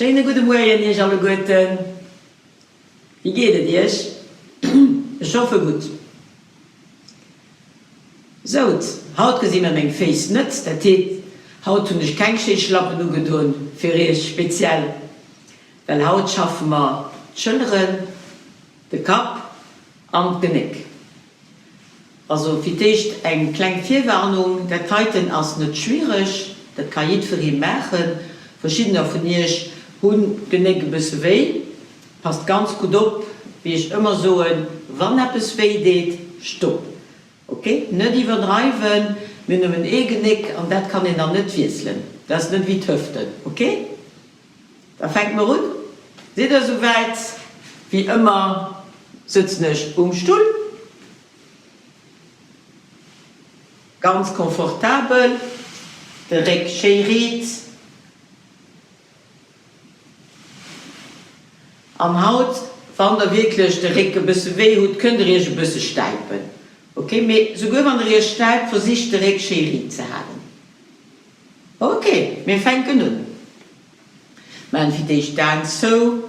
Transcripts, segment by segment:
Schöne gute Morgen, ihr alle Guten. Wie geht es dir? Ich hoffe gut. So, heute gesehen wir mein Face nicht. Das heißt, heute habe ich keine Schlappen nur getan, für euch speziell. Weil heute schaffen wir die Schultern, den Kopf und den Genick. Also vielleicht eine kleine Vorwarnung, das heute ist nicht schwierig, das kann jeder für ihn machen. Verschiedene von euch haben Genick ein bisschen weh. Passt ganz gut auf, wie ich immer so, wenn etwas weh tut, stopp. Okay? Nicht übertreiben, wir nehmen Genick und das kann ich dann nicht wechseln. Das ist nicht wie die Hüfte. Okay? Da fängt man an. Seht ihr soweit? Wie immer, sitzt nicht am Stuhl. Ganz komfortabel. Direkt schön. Am Haut, wenn ihr wirklich den Rücken ein bisschen weh hat, könnt ihr euch ein bisschen steipen. Okay, aber sogar wenn ihr euch steipt, versucht den Rücken schön zu haben. Okay, wir fangen an. Man vielleicht dann so.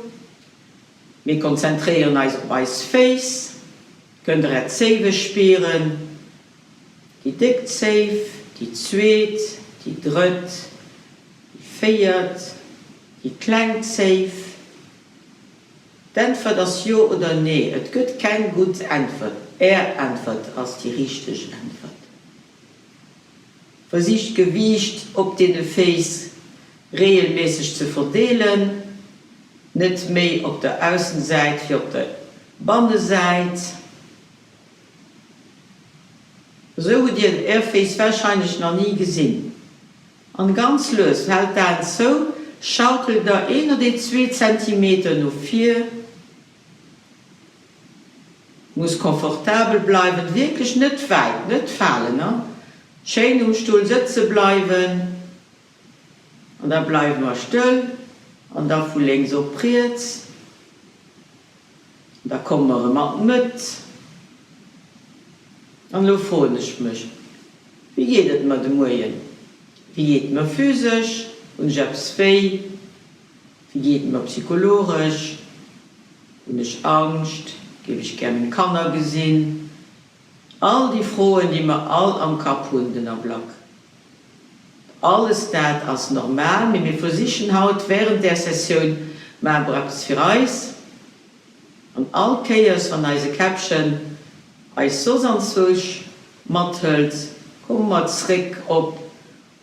Wir konzentrieren uns auf das Face. Könnt ihr das Zähne spüren. Die dicke Zähne, die zweite, die dritte, die vierte, die kleine Zähne. Dann für das Ja oder Nein. Es gibt keine gute Antwort. Antwort als die richtige Antwort. Versucht Gewicht auf den Face regelmäßig zu verteilen. Nicht mehr auf der Außenseite wie auf der Bandenseite. So habt ihr den Face wahrscheinlich noch nie gesehen. Und ganz los, halt dann so, schaukelt da 1 oder 2 cm nach 4. Muss komfortabel bleiben, wirklich nicht weit, nicht fallen. Ne? Schön im Stuhl sitzen bleiben. Und dann bleiben wir still. Und dann von links operiert. Da kommen wir immer mit. Und dann freue ich mich. Wie geht es mir den Morgen? Wie geht es mir physisch? Und ich habe es weh. Wie geht es mir psychologisch? Und ich Angst? Gebe ich gerne einen Kanner gesehen. All die Fragen, die wir all am Kopf haben, den Block. Alles das ist normal, wenn wir versuchen heute während der Session machen wir etwas für uns. Und all Chaos von unseren Caption als so sanftlich mithält, kommen wir zurück auf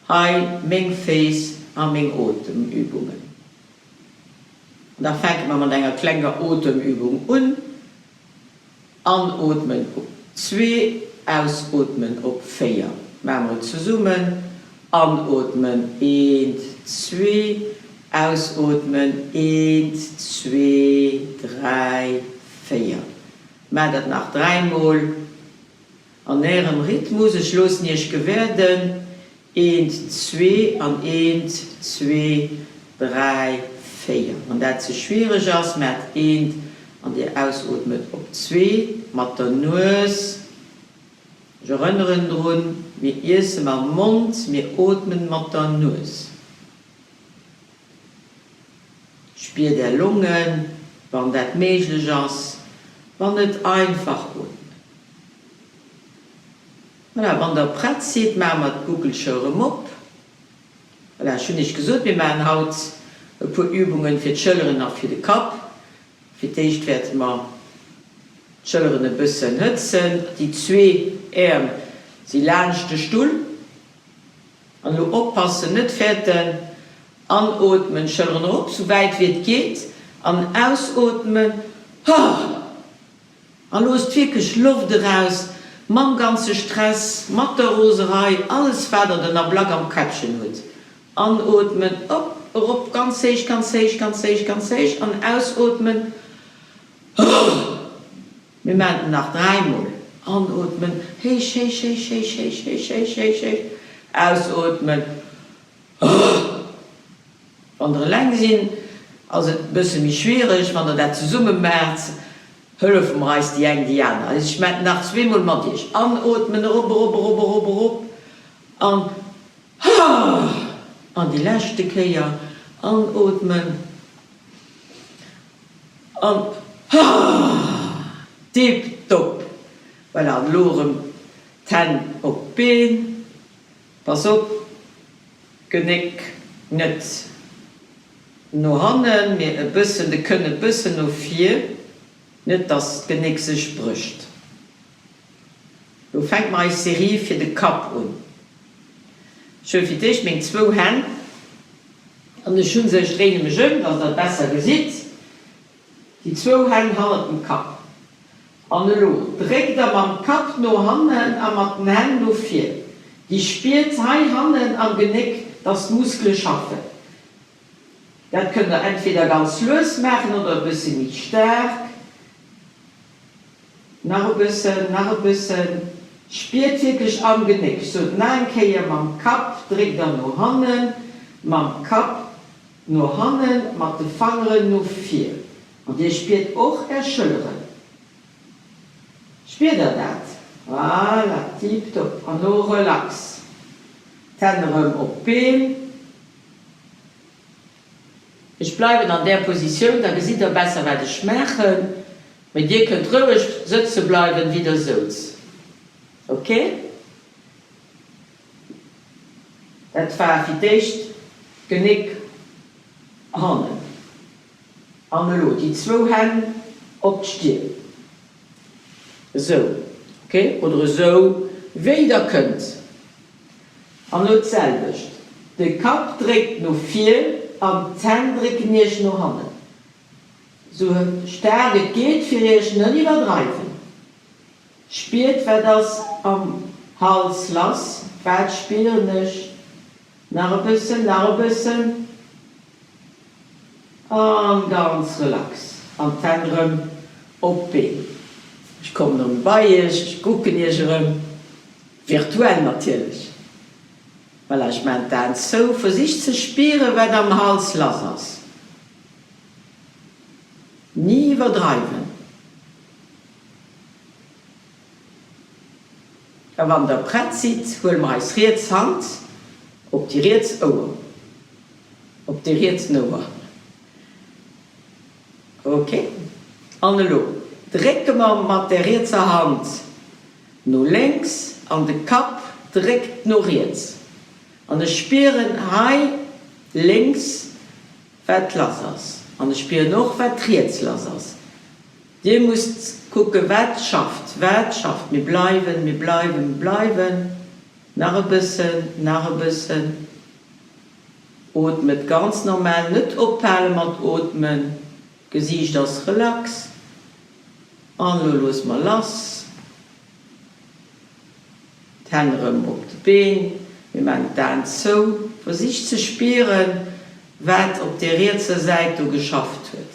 mein Face und meine Atemübungen. Und da fängt man mit einer kleinen Atemübung an. Anatmen op 2, ausatmen op 4. Machen wir zusammen. Anatmen 1, 2, ausatmen 1, 2, 3, 4. Machen das nach 3 Mal. An ihrem Rhythmus, ich los nicht werden. 1, 2, und 1, 2, 3, 4. Und das ist schwierig, als mit 1. Und die ausatmet auf 2, mit der Nuss. Ich erinnere daran, wir essen mit dem Mund, wir atmen mit der Nuss. Spür die Lungen, wenn das möglich ist, wenn nicht einfach atmet. Voilà, wenn der Brett sieht, machen wir die Kugelschirme ab. Voilà, schon nicht gesagt, wir machen heute ein paar Übungen für die Schultern und für den Kopf. Vielleicht werden wir die Schultern ein bisschen nutzen. Die 2 Arme, sie lagen den Stuhl. Und nur aufpassen, nicht fertig. Anatmen, Schultern hoch, so weit wie es geht. Und ausatmen. Und los wirklich Luft raus. Mit dem ganzen Stress, mit der Roserei, alles weiter, den er Block am Köpfchen hat. Anatmen, op, ganz sech, ganz sech, ganz sech, ganz sech. Und ausatmen. Wir machen nach 3 Mal. Anatmen. Hey, hey, hey, hey, hey, hey, hey, hey, hey. Ausatmen. Wenn ihr lang sind, also ein bisschen schwierig, wenn ihr das zusammen macht, helfen wir uns die Indianer. Also ich mache nach 2 Mal mit dich. Anatmen, rup. Und die letzte Kehr anatmen. Und tipptopp. Voilà, Lorem, Ten op Been. Pass op, Genick net no Handen, mir e bëssen, de kënne bëssen no 4, net das Genick sech bricht. Du fängt mal Serie fir de Kap un. Schön für dich, mit 2 Händen. Und ich schon so streng mich um, dass er besser gesieht. Die 2 Hände halten den Kopf. Und dann trägt er am Kopf noch Handen, und mit den Händen noch 4. Die spielt 2 Handen am Genick, das Muskel schaffen. Das könnt ihr entweder ganz los machen oder ein bisschen mit stark. Noch ein bisschen. Spielt wirklich am Genick. So, nein, kehr am Kopf, trägt er noch Handen, am Kopf noch Handen, mit den Fingern noch 4. Und ihr spielt auch Schultern. Spielt das? Voilà, tipptopp. Und noch relax. Tenderem auf Bein. Ich bleibe an der Position, da sieht ihr besser, was ich mache. Mit ihr könnt ruhig sitzen bleiben, wie der sitzt. Okay? Das war für dich Genick, Handen. Analog, die 2 Hände auf die Stirn. So. Okay? Oder so, wie ihr könnt. Analog selber. Der Kopf trägt noch 4, am Zahn trägt nicht noch Handen. So stark es geht, für euch nicht übertreiben. Spielt, wer das am Hals lässt, wer spielt nicht. Noch ein bisschen. Und ganz relax. Am Tendrum auf Bein. Ich komme noch bei euch, ich gucke nicht rum. Virtuell natürlich. Weil ich meine, dann so für sich zu spüren, wenn am Hals lässt. Nie übertreiben. Wenn der Brett sieht, holen wir als Rechtshand auf die Rechtsohr. Auf die Rechtsohr. Okay? Analog. Drücken wir mit der rechten Hand nach links, an den Kopf direkt nach rechts. Und wir spüren hier links, was Lassers. Und wir spüren noch, was rechts Lassers. Ihr müsst gucken, was schafft. Wir bleiben. Noch ein bisschen. Atmet ganz normal, nicht abhellen mit Atmen. Gesicht das relax. Und dann lassen wir los. Die Hände auf die Beine. Wir machen dann so, für sich zu spüren, was auf der rechten Seite geschafft wird.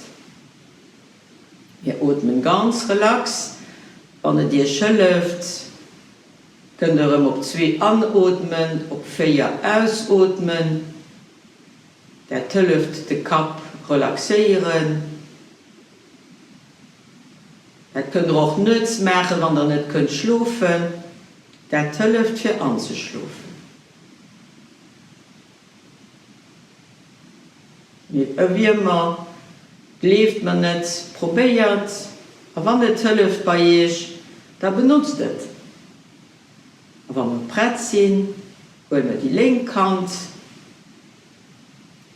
Wir atmen ganz relax. Wenn ihr die schön läuft, könnt ihr auf 2 anatmen, auf 4 ausatmen. Der läuft den Kopf relaxieren. Das könnt ihr auch nichts machen, wenn ihr nicht könnt schlafen. Der läuft für anzuschlafen. Wie immer, lebt man nicht, probiert, aber wenn es hilft bei euch, dann benutzt es. Wenn wir bereit sind, holen wir die linke Hand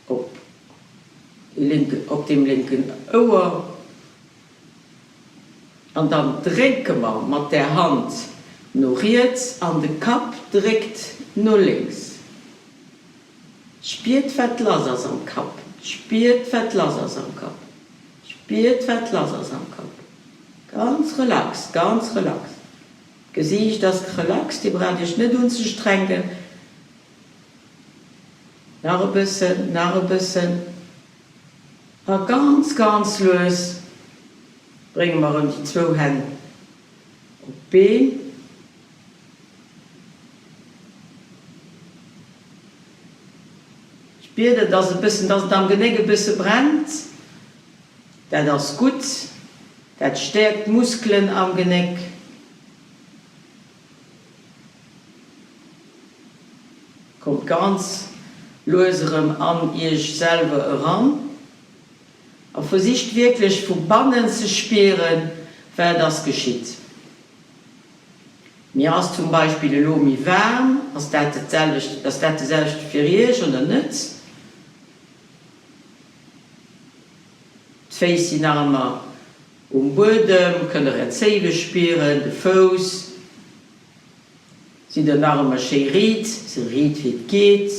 auf dem linken Ohr und dann drücken wir mit der Hand nach rechts an den Kopf direkt nach links. Spielt was Lassers am Kopf. Ganz relax. Gesicht das relax, die brauche ich nicht anzustrengen. Noch ein bisschen. Und ganz los. Bringen wir die 2 Hände auf B. Spürt, dass es am Genick ein bisschen brennt. Das ist gut. Das stärkt Muskeln am Genick. Kommt ganz loserem an euch selber heran. und versucht wirklich von Bannen zu spüren, wer das geschieht. Mir ist zum Beispiel der Lomi warm, dass das selbst für ihr oder nicht. Die Füße sind immer Boden, können Rezepte spüren, der Fuß. Sie den Arme schön riecht, sie riecht, wie es geht.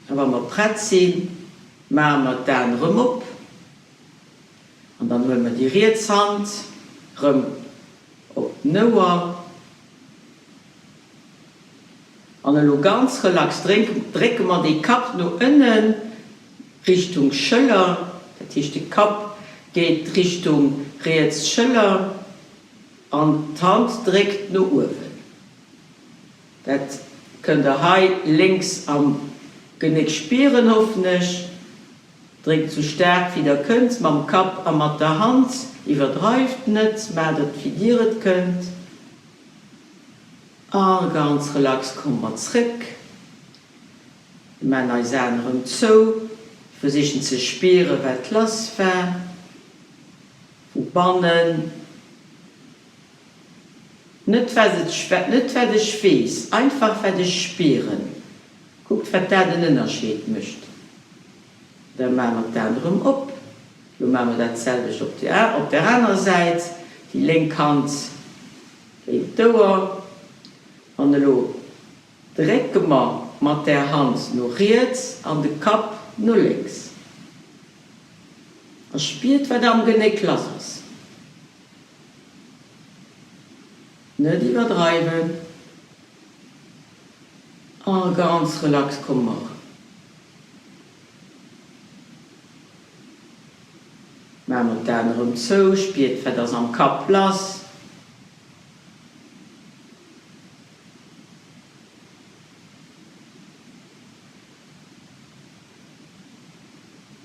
Und wenn wir bereit sind, machen wir dann rum ab. Und dann holen wir die Rechtshand rum auf die Nauer. Und dann ganz relax drücken wir die Kappe nach innen Richtung Schüller. Das heißt, die Kappe geht Richtung Rechts-Schüller. Und die Hand drückt nach oben. Das könnt ihr hier links am Genick spüren, hoffentlich. Drückt so stark wie ihr könnt, mit dem Kopf und mit der Hand. Übertreibt nicht, mehr das wie ihr es könnt. Und ganz relax kommen wir zurück. Die Männer sagen zu, versuchen zu spüren, was los war. Von Bannen. Nicht, weil ich weiß, einfach, weil ich spüren. Guckt, was da den Unterschied mischt. Dann machen wir den rum ab. Dann machen wir dasselbe auf der anderen Seite. Die linke Hand geht durch. Und dann drücken wir mit der Hand nach rechts und den Kopf nach links. Und spürt, was am Genick los ist. Nicht übertreiben. Und ganz relax kommen wir. Machen wir dann rum zu, spielt für das am Kopf los.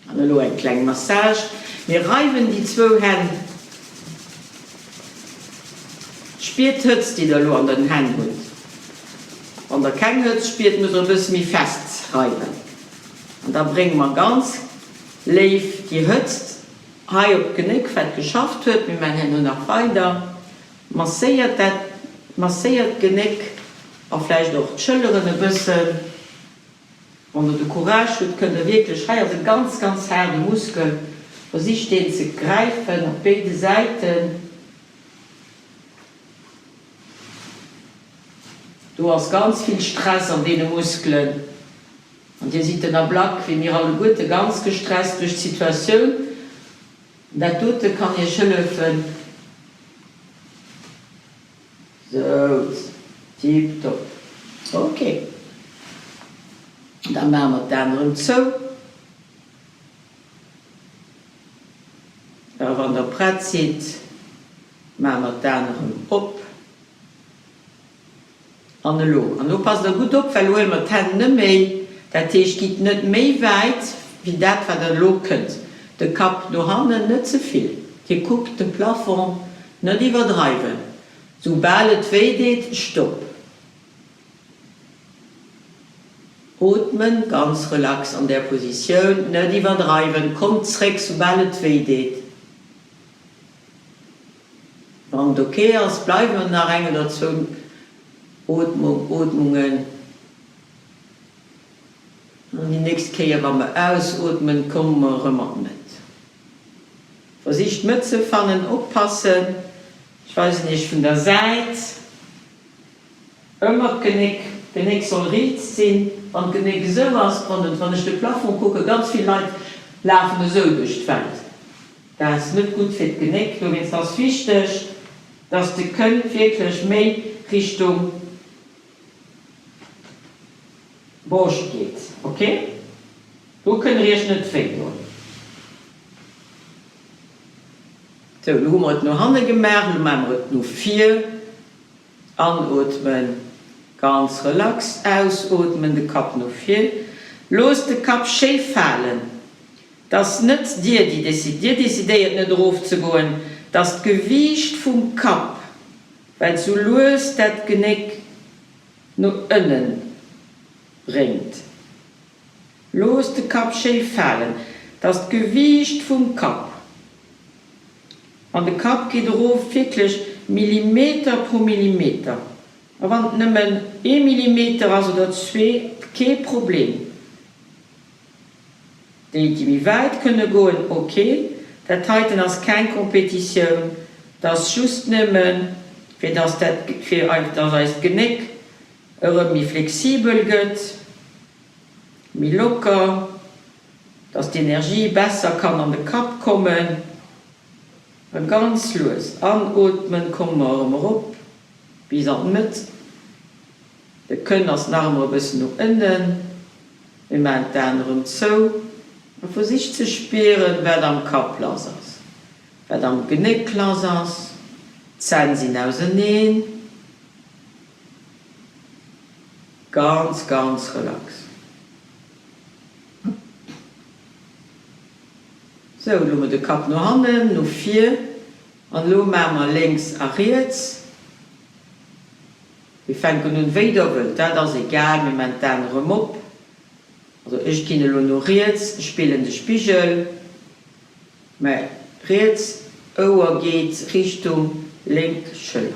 Und dann eine kleine Massage. Wir reiben die zwei Hände. Spielt Hütz, die da an den Händen hat. Und der kein Hütz spielt, muss ein bisschen mehr fest reiben. Und dann bringen wir ganz lief die Hütz hier auf Genick, was geschafft wird, mit meinen Händen noch weiter. Massiert Genick, und vielleicht auch die Schultern ein bisschen. Und der Courage hat, könnt ihr wirklich hier, also ganz, ganz harte Muskeln, versucht den zu greifen auf beide Seiten. Du hast ganz viel Stress an den Muskeln. Und ihr seht dann Black, wie wir alle gut ganz gestresst durch die Situation. Der Tote kann ihr schon helfen. So, tipptopp. Okay. Dann machen wir den anderen so. Ja, wenn der Brett sitzt, machen wir den anderen ab. Und dann passt er gut auf, weil wir die Hände nicht mehr, der Tisch geht nicht mehr weit, wie das, was er schauen könnt. Der Kopf noch nicht so viel. Die guckt den Plafond, nicht übertreiben. Sobald es weh geht, stopp. Atmen, ganz relax an der Position, nicht übertreiben, kommt zurück, sobald es weh geht. Und okay, jetzt bleiben wir nach einer dazu. Atmungen. Und die nächste Kehr, wenn wir ausatmen, kommen wir immer mit. Vorsicht mitzufangen, aufpassen. Ich weiß nicht, von der Seite. Immer Genick soll richtig sein. Und Genick sowas, wenn ich den Plafond gucke, ganz viele Leute laufen so durch die Welt. Das ist nicht gut für das Genick. Du ist das wichtig, dass du wirklich mehr Richtung Borsch geht, okay? Du kannst nicht finden. So, nu haben wir noch Hände gemacht, nu machen wir noch 4. Anatmen, ganz relax, ausatmen, den Kopf noch 4. Los den Kopf schön fallen. Das ist nicht dir, die dezidiert nicht drauf zu gehen. Das Gewicht vom Kopf, weil du los das Genick nach innen bringt. Los de Kap schee fallen, das Gewicht vom Kap. An de Kap geht darauf wirklich Millimeter pro Millimeter. Aber nimmen 1 Millimeter, also das 2, kein Problem. Die wie weit können gehen, okay. Das heißt, das ist keine Kompetition, das just nimmen, für das heißt Genick, irgendwie flexibel geht, wie locker, dass die Energie besser kann an den Kopf kommen. Ganz los. Anatmen, kommen wir rup, bis an mit. Wir können das Narm ein bisschen nach innen. Wir machen dann rum so. Und für sich zu spüren, wer am Kopf las ist. Wer am Genick las ist. Zählen Sie auseinander. Ganz, ganz relax. So, lassen wir den Kopf noch handeln, noch 4. Und dann machen wir links und rechts. Wir fangen nun wieder an, das ist egal, wir machen dann rum ab. Also ich gehe noch rechts, ich spiele in den Spiegel. Aber rechts, Ohr geht Richtung links Schulter.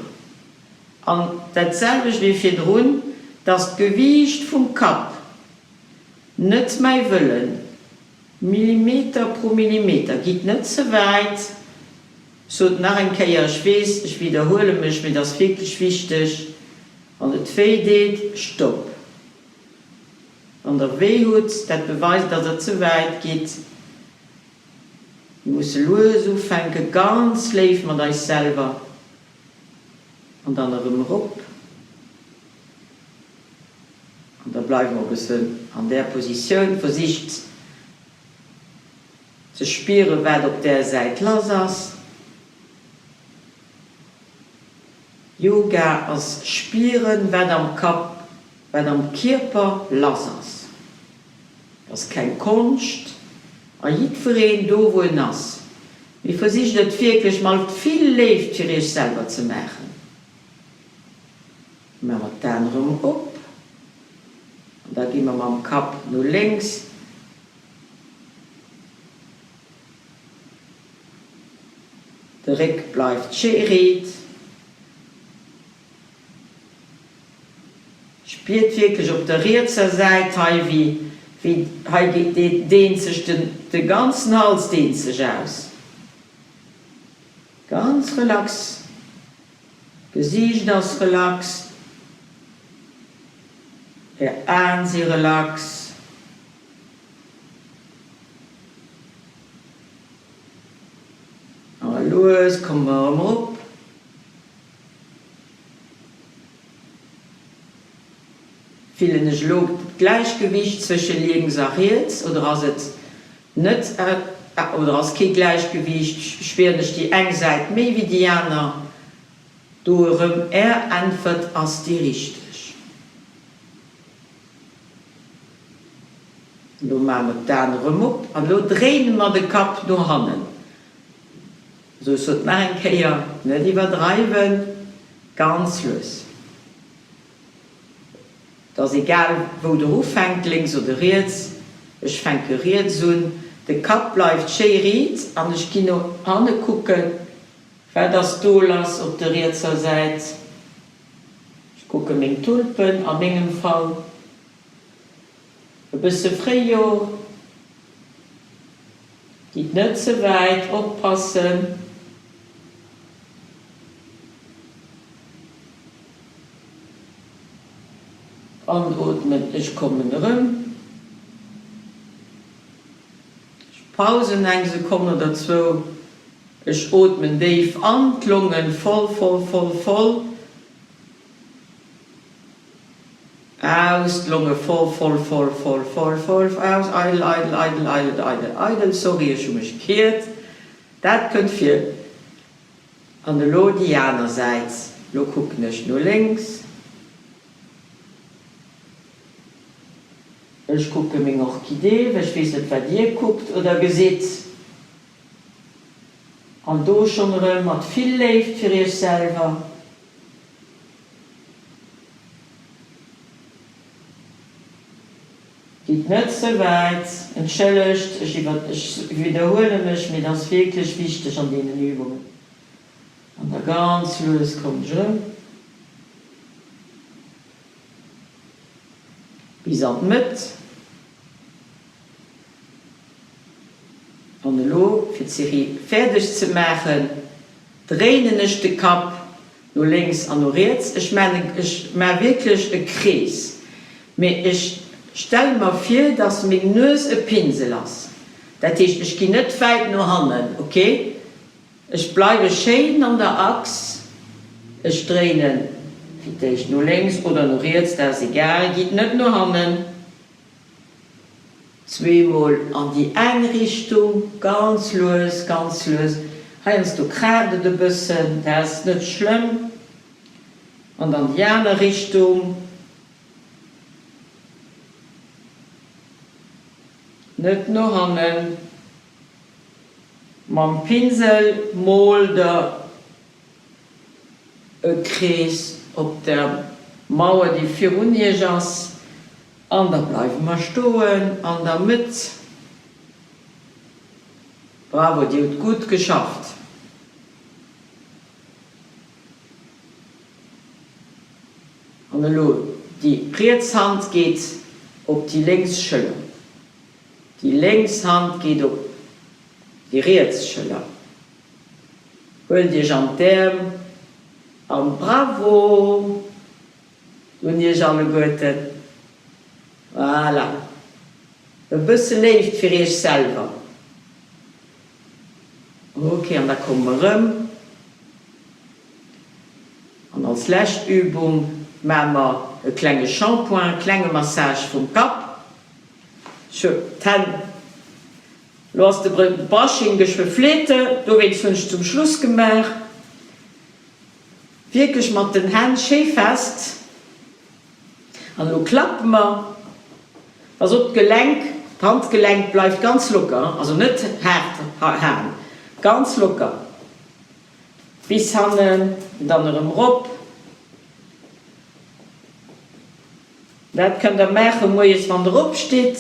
Und dasselbe wie für drunten, das Gewicht vom Kopf nicht mehr wollen. Millimeter pro Millimeter, geht nicht so weit. So nach ein Kehr, ich weiß, ich wiederhole mich, mir das wirklich wichtig. Und das weh geht, stopp. Und der Wehhut, das beweist, dass er zu weit geht. Du musst los aufhängen, ganz lief mit euch selber. Und dann rup. Und dann bleiben wir ein bisschen an der Position, Vorsicht. Zu spüren, wer auf der Seite los ist. Yoga als spüren, wer am Kopf, wer am Körper los ist. Das ist keine Kunst. Und jeder Verein, da wo er ist. Wir versuchen das wirklich mal viel lebt für sich selber zu machen. Machen wir dann rum ab. Und da gehen wir mit dem Kopf nach links. Der Rücken bleibt schön. Spielt wirklich auf der rechten Seite, wie dehnt sich den ganzen Hals dehnt sich aus. Ganz relax. Gesicht das relax. Arm sie relax. Los, kommen wir rup. Vielen ist das Gleichgewicht zwischen links und rechts, oder ist es nicht, oder ist kein Gleichgewicht, spüren nicht die eine Seite mehr wie die andere. Darum, Antwort als die richtig. Und dann machen wir dann rum ab, und dann drehen wir den Kopf nach hinten. So sollte man ein Kehr nicht übertreiben, ganz los. Das ist egal, wo du aufhängt, links oder rechts. Ich fange rechts an, der Kopf bleibt schön rechts, und ich gehe noch angucken, wer das da lässt auf der rechten Seite. Ich gucke meine Tulpen, an meinem Fall. Ein bisschen früher. Geht nicht so weit, aufpassen. Anatmen, ich komme rum. Ich pause eine Sekunde dazu. Ich atme tief an, die Lungen voll, voll, voll, voll. Aus, die Lunge voll, voll, voll, voll, voll, voll, aus, idle, idle, idle, idle, idle, idle. Sorry, ich habe mich gekehrt. Das könnt ihr an der Lodianer Seite. Lo gucken ich nur links. Ich gucke meine Orchidee, weil ich weiß nicht, was ihr guckt oder seht. Und da schon rum, hat viel lebt für ihr selber. geht nicht so weit, entschuldigt, ich wiederhole mich, mir das wirklich wichtig an den Übungen. Und da ganz los kommt schon. Bis an die Mitte. Und für die Serie fertig zu machen, drehen ich den Kopf nur links und nur rechts. Ich meine wirklich einen Kreis. Ich stelle mir vor, dass mein Nus ein Pinsel ist. Das heißt, ich gehe nicht weit nur handeln, okay? Ich bleibe schön an der Achse. Ich drehe vielleicht nur links oder nur rechts, das ist egal. Geht nicht nur handeln. Zweimal an die eine Richtung, ganz los, ganz los. Heinst du gerade ein bisschen, das ist nicht schlimm. Und dann die andere Richtung. Nicht nur handeln. Mit dem Pinsel mal da ein Kreis auf der Mauer, die für uns ist. Und dann bleiben wir stehen, an der Mitte. Bravo, die hat gut geschafft. Und dann die Rechtshand geht auf die Linksschulter. Die Linkshand geht auf die Rechtsschulter. Hol die Gendarme und bravo. Und ihr alle Guten. Voilà. Ein bisschen leeft für euch selber. Okay, und dann kommen wir rum. Und als letzte Übung machen wir ein kleines Shampoo, eine kleine Massage vom Kopf. So, dann lass den Brushing geschwefleten, da wird es zum Schluss gemacht. Wirklich mit den Händen schön fest. Und dann klappen wir. Also das Handgelenk bleibt ganz locker, also nicht hart, ganz locker. Bis Handen, dann Rob. Das könnt ihr machen, wo jetzt von der Rob steht.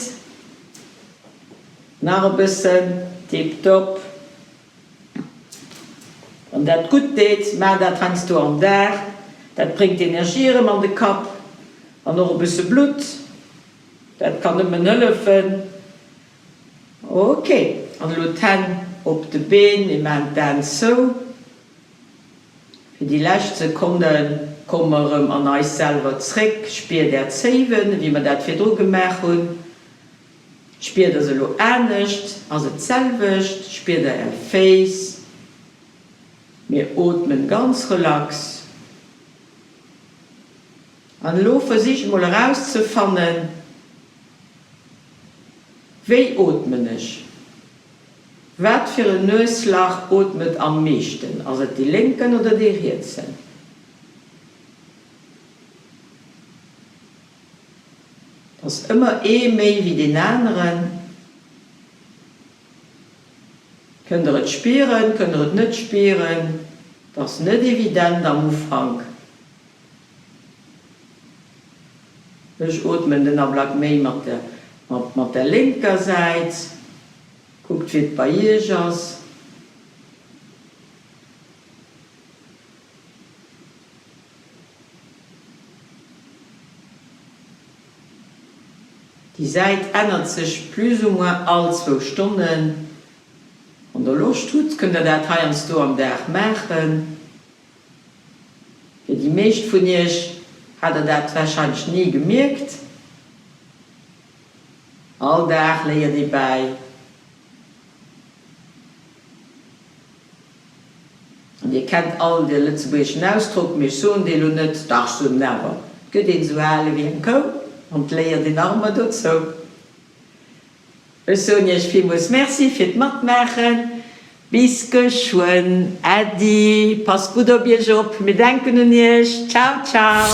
Noch ein bisschen, tipptopp. Und das gut geht, maar das hängst du an der. Das bringt Energie an den Kopf. Und noch ein bisschen Blut. Das kann ihm helfen. Okay, und dann auf die Beine, ich mache dann so. Für die letzten Sekunden kommen wir an uns selber zurück, spürt der Zehen, wie wir das für drüben gemacht haben. Spürt das ernst, also selbst, spürt er Face. Wir atmen ganz relax. Und laufen sich mal rauszufinden, wie atmen ich? Was für ein Nussloch atmet am meisten? Also die linken oder die rechten? Das ist immer mehr wie die anderen. Könnt ihr es spüren, könnt ihr es nicht spüren? Das ist nicht evident am Anfang. Ich atme den aber mehr mit der linken Seite. Guckt, wie es bei ihr ist. Die Seite ändert sich plus ou moins alle 2 Stunden. Und der Lust tut, könnt ihr das hier am Tag machen. Für die meisten von euch hat das wahrscheinlich nie gemerkt. Alldag leer je bij. Und ihr kennt all die Lützburgischen Ausdruck, mir so und die nicht, darfst du never. Könnt den so alle wie ein Kopf und leer den Armen dazu. Ich sage euch vielmals merci für das Mitmachen. Bis geschwind. Adi, pass gut auf ihr Job. Wir danken euch. Ciao, ciao.